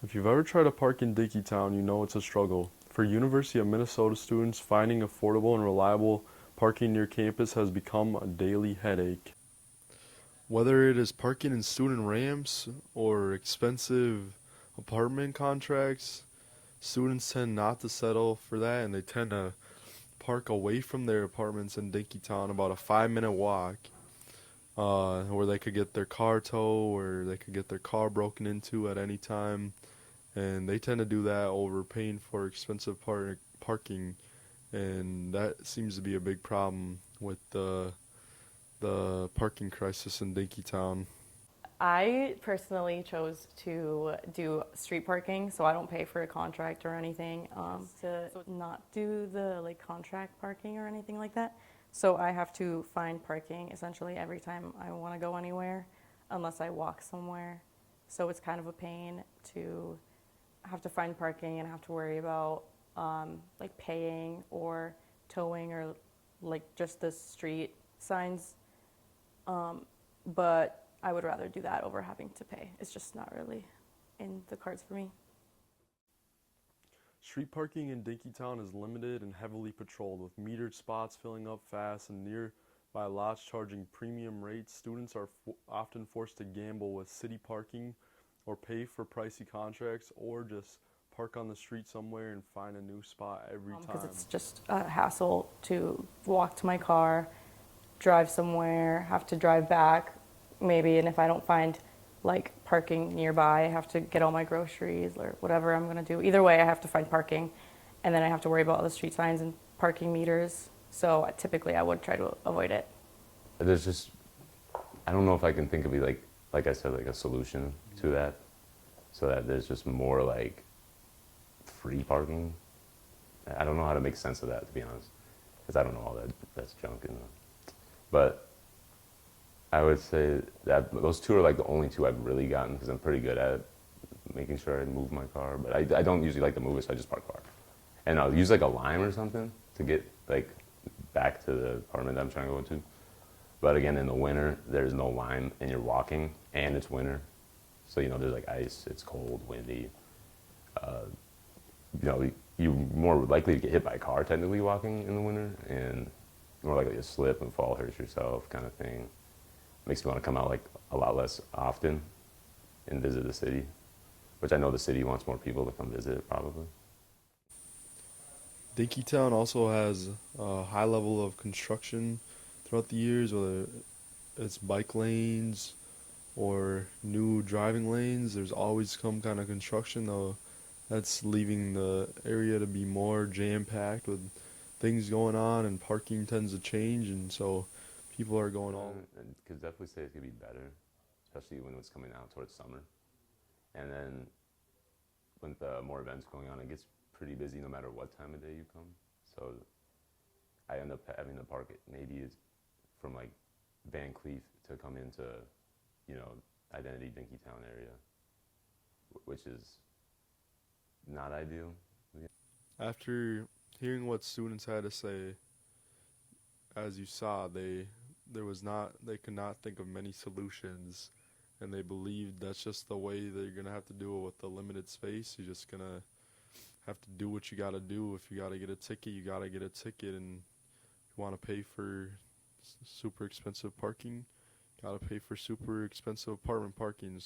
If you've ever tried to park in Dinkytown, you know it's a struggle. For University of Minnesota students, finding affordable and reliable parking near campus has become a daily headache. Whether it is parking in student ramps or expensive apartment contracts, students tend not to settle for that and they tend to park away from their apartments in Dinkytown, about a 5 minute walk, where they could get their car towed, or they could get their car broken into at any time. And they tend to do that over paying for expensive parking, and that seems to be a big problem with the parking crisis in Dinkytown. I personally chose to do street parking, so I don't pay for a contract or anything to not do the like contract parking or anything like that. So I have to find parking essentially every time I want to go anywhere, unless I walk somewhere. So it's kind of a pain to have to find parking and have to worry about like paying or towing or like just the street signs. But I would rather do that over having to pay. It's just not really in the cards for me. Street parking in Dinkytown is limited and heavily patrolled, with metered spots filling up fast and nearby lots charging premium rates. Students are often forced to gamble with city parking or pay for pricey contracts or just park on the street somewhere and find a new spot every Because time. it's just a hassle to walk to my car, drive somewhere, have to drive back, maybe, and if I don't find like parking nearby, I have to get all my groceries or whatever I'm gonna do. Either way, I have to find parking, and then I have to worry about all the street signs and parking meters. So typically, I would try to avoid it. There's just, I don't know if I can think of like I said, like a solution to that, so that there's just more like free parking. I don't know how to make sense of that, to be honest, because I don't know all that's junk in the, but I would say that those two are like the only two I've really gotten because I'm pretty good at making sure I move my car. But I don't usually like to move it, so I just park car. And I'll use like a lime or something to get like back to the apartment that I'm trying to go into. But again, in the winter, there's no lime and you're walking and it's winter. So, you know, there's like ice, it's cold, windy. You know, you're more likely to get hit by a car technically walking in the winter and more likely to slip and fall, hurt yourself kind of thing. Makes me want to come out like a lot less often and visit the city, which I know the city wants more people to come visit probably. Dinkytown also has a high level of construction throughout the years, whether it's bike lanes or new driving lanes. There's always some kind of construction, though. That's leaving the area to be more jam packed with things going on, and parking tends to change, and so people are going all. And could definitely say it could be better, especially when it's coming out towards summer. And then with more events going on, it gets pretty busy no matter what time of day you come. So I end up having to park it maybe it's from like Van Cleef to come into, you know, Identity Dinkytown area, which is not ideal. After hearing what students had to say, as you saw, they could not think of many solutions, and they believed that's just the way they're gonna have to do it with the limited space. You're just gonna have to do what you gotta do. If you gotta get a ticket, you gotta get a ticket, and you want to pay for super expensive parking, gotta pay for super expensive apartment parking.